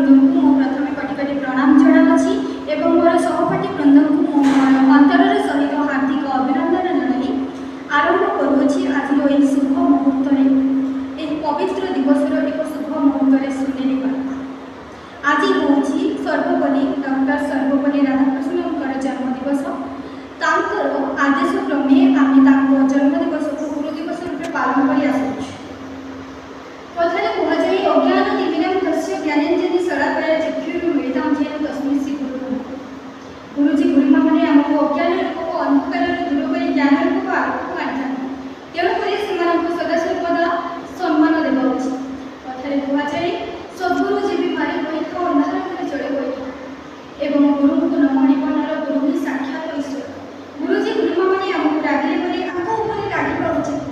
बृंद को मो प्रथम कोटि कोटि प्रणाम जनाऊँगी एवं मोर सहपाठी वृंद को मो अंतर सहित हार्दिक अभिनंदन जनाई आरंभ करुँची आज यही शुभ मुहूर्त पवित्र दिवस एक शुभ मुहूर्त सुनेली बात आज हूँ सर्वपल्ली डॉक्टर सर्वपल्ली राधाकृष्णन जन्मदिवस तांकर आदेश क्रमे आम जन्मदिवस को गुरु दिवस रूप पालन कर आसुच्छे कथार कहुए अज्ञान दिविनम तस्य ज्ञानेन्द्रिय शलाकया चक्षुर मिलितां येन तस्मै श्री गुरुजी गुरुमा मैंने आमको अज्ञान रूप को अंधकार दूर कर ज्ञान रूप को आगक आनी तेणुक सदा सर्वदा सम्मान देवा उचित कथार कहुए सद्गुरु जीवी मारे बैठा अंधार में चढ़े बैठा एवं गुरु को नमणीपणार गुरु ही साक्षात ईश्वर गुरुजी गुरुमा मैंने आमको डाकिले बोली आमको ऊपर डाकिबा उचित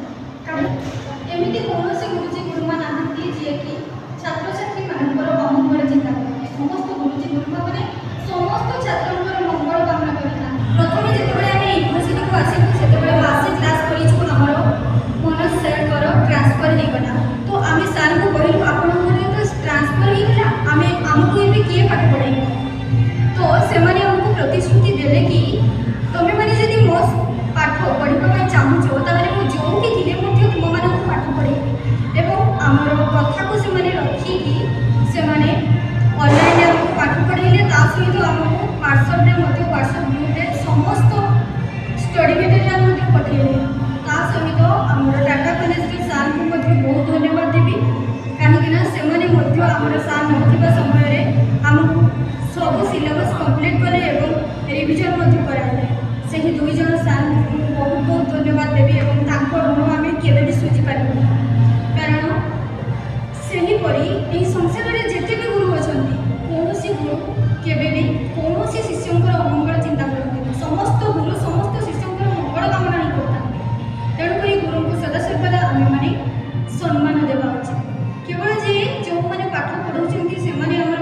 एमती कौन गुरुजी गुरुमा नहांती जी कि छात्र छात्री मानकर अमंगल चिंता करते समस्त गुरुजी गुरुमा मैंने समस्त छात्र मंगल कामना करता प्रथम जिते आम यूनिभर्सिटी को आसलु से मासे क्लास कर मन सेट कर ट्रांसफर होगला तो आम सार को कहलु आप ट्रांसफर होगला आम आमको ये किए पाठ पढ़ाई तो से आमको प्रतिश्रुति देले कि तुम्हें मैंने जब मो पाठ पढ़ाई चाहूच तो जो भी थे तुम मान पाठ पढ़े एवं आमर कथा को से रखिकी से ऑनलाइन पाठ पढ़े सहित आमको व्हाट्सएप ग्रुप में समस्त स्टडी मटेरियल पठेले सहित आमर टाटा कॉलेज के सार को बहुत धन्यवाद देवी कहीं से आमर सार ना समय आमको सब सिलेबस कंप्लीट कले रिविजन कराइले से ही दुई जन सार बहुत बहुत धन्यवाद देवी और ऋण आम केवे सुझी पार कारण से संसार में जिते भी गुरु अच्छा कौन गुरु केवे भी कौन शिष्य अमंगल चिंता करते समस्त गुरु समस्त शिष्य मंगल कामना ही करता तेणुक गुरु को सदा सर्वदा आम मैंने सम्मान देवा उचित केवल जे जो मैंने पाठ पढ़ाऊँ से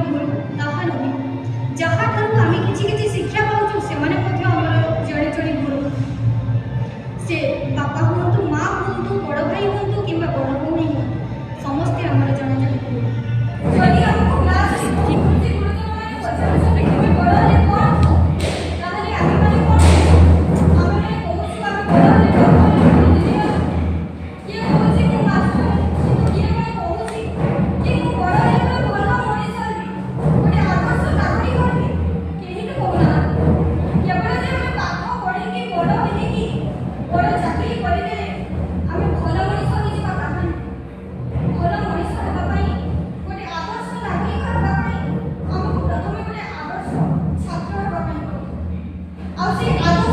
गुरु ताहा नुहे जहाँ ठार आम कि शिक्षा पाऊँ से जड़े जड़े गुरु से बापा हूँ माँ हूँ बड़ भाई हूँ कि बड़ भौणी हूँ समस्ते आम जड़े जड़े गुरु जदि हमको क्लास आदर्श